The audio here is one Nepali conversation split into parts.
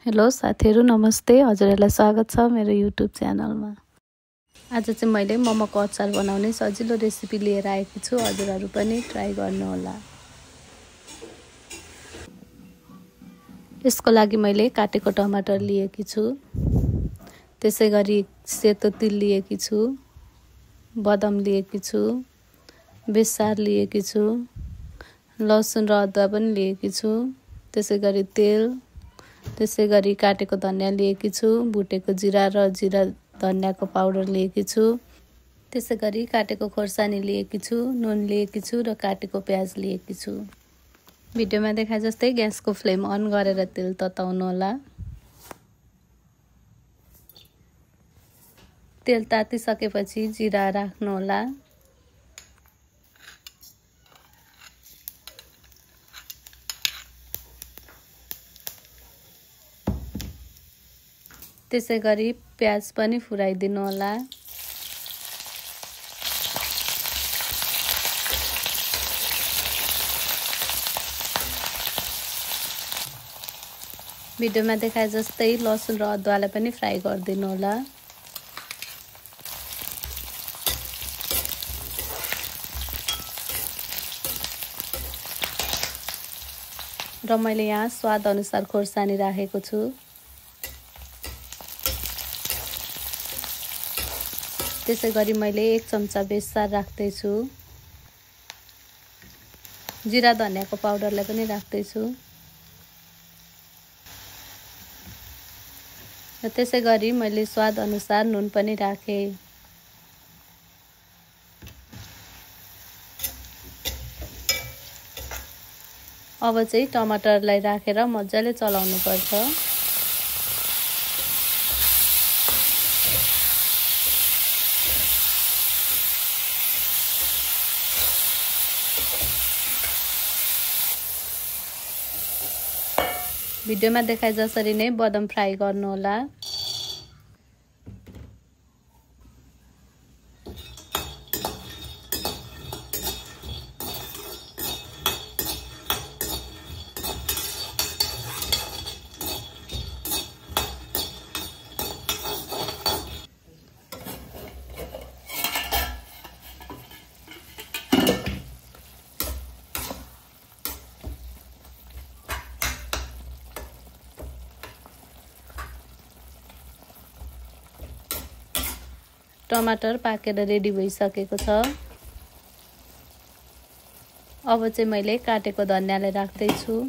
हेलो साथीहरु नमस्ते। हजुरहरुलाई स्वागत छ मेरो युट्युब च्यानलमा। आज चाहिँ मैले मोमोको अचार बनाउने सजिलो रेसिपी लिएर आएकी छु। हजुरहरु पनि ट्राई गर्नु होला। यसको लागि मैले काटेको टमाटर लिएकी छु। त्यसैगरी सेतो तिल लिएकी छु, बदाम लिएकी छु, बेसार लिएकी छु, लसुन र अदुवा पनि लिएकी छु, त्यसैगरी तेल, त्यसैगरी काटेको धनिया लिएकी छु, भुटेको जिरा र जिरा धनियाको पाउडर लिएकी छु, त्यसैगरी काटेको खोर्सानी लिएकी छु, नुन लिएकी छु र काटेको प्याज लिएकी छु। भिडियोमा देखाए जस्तै ग्यासको फ्लेम अन गरेर तेल तताउनु होला। तेल तातिसकेपछि जिरा राख्नु होला। त्यसैगरी प्याज पनि फुराइदिनु होला। भिडियोमा देखाए जस्तै लसुन र अदुवालाई पनि फ्राई गरिदिनु होला। र मैले यहाँ स्वाद अनुसार खोर्सानी राखेको छु। त्यसैगरी मैले 1 चम्चा बेसार राख्दै छु। जिरा धनियाको पाउडरलाई पनि राख्दै छु। र त्यसैगरी मैले स्वाद अनुसार नुन पनि राखे। अब चाहिँ टमाटरलाई राखेर मजाले चलाउनु पर्छ। भिडियोमा देखाए जसरी नै बदाम फ्राई गर्नु होला। टमाटर पाकेर रेडी भइसकेको छ। अब चाहिँ मैले काटेको धनियालाई राख्दै छु।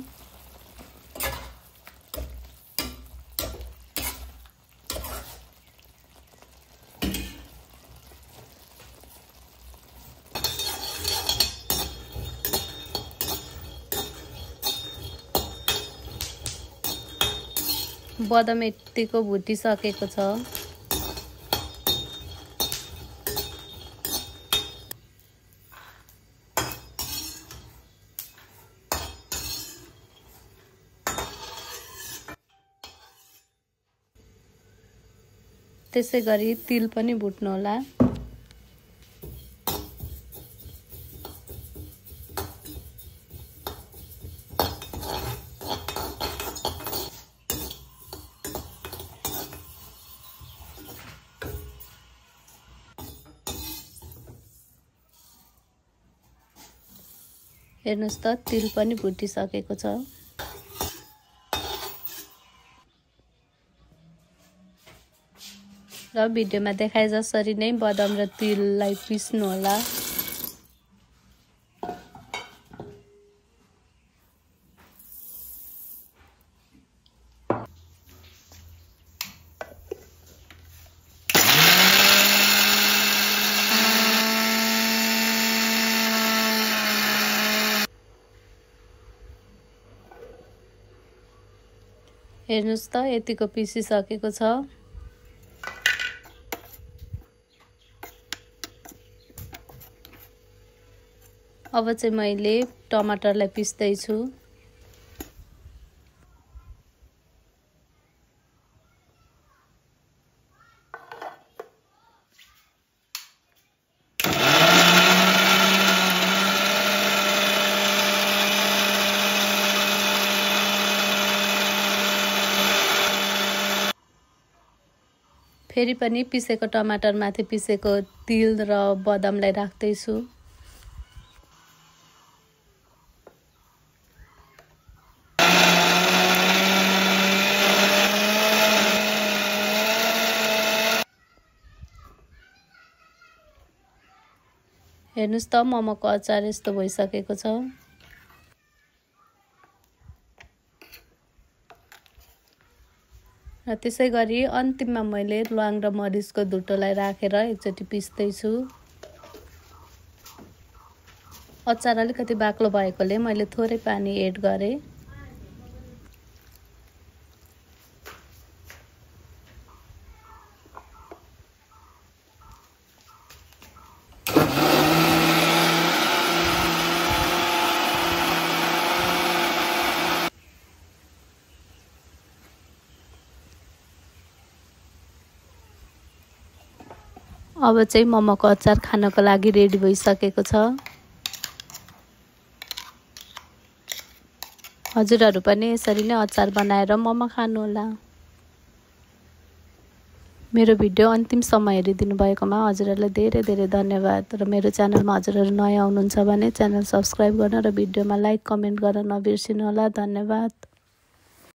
बदाम यतिको भुटिसकेको छ। त्यसैगरी तिल पनि भुट्नु होला। हेर्नुस् त तिल पनि भुटिसकेको छ। र भिडियोमा देखाए जसरी नै बदाम र तिललाई पिस्नु होला। हेर्नुस् त यतिको पिसिसकेको छ। अब चाहिँ मैले टमाटरलाई पिस्दै छु। फेरि पनि पिसेको टमाटर माथि पिसेको तिल र बदामलाई राख्दै छु। हेर्नुस् त मोमोको अचार यस्तो भइसकेको छ। र त्यसै गरी अन्तिममा मैले ल्वाङ र मरिचको धुटोलाई राखेर एकचोटि पिस्दै छु। अचार अलिकति बाक्लो भएकोले मैले थोरै पानी एड गरेँ। अब चाहिँ मोमोको अचार खानको लागि रेडी भइसकेको छ। हजुरहरू पनि यसरी नै अचार बनाएर मोमो खानुहोला। मेरो भिडियो अन्तिमसम्म हेरिदिनु भएकोमा हजुरहरूलाई धेरै धेरै धन्यवाद। र मेरो च्यानलमा हजुरहरू नयाँ हुनुहुन्छ भने च्यानल सब्स्क्राइब गर्न र भिडियोमा लाइक कमेन्ट गर्न नबिर्सिनु होला। धन्यवाद।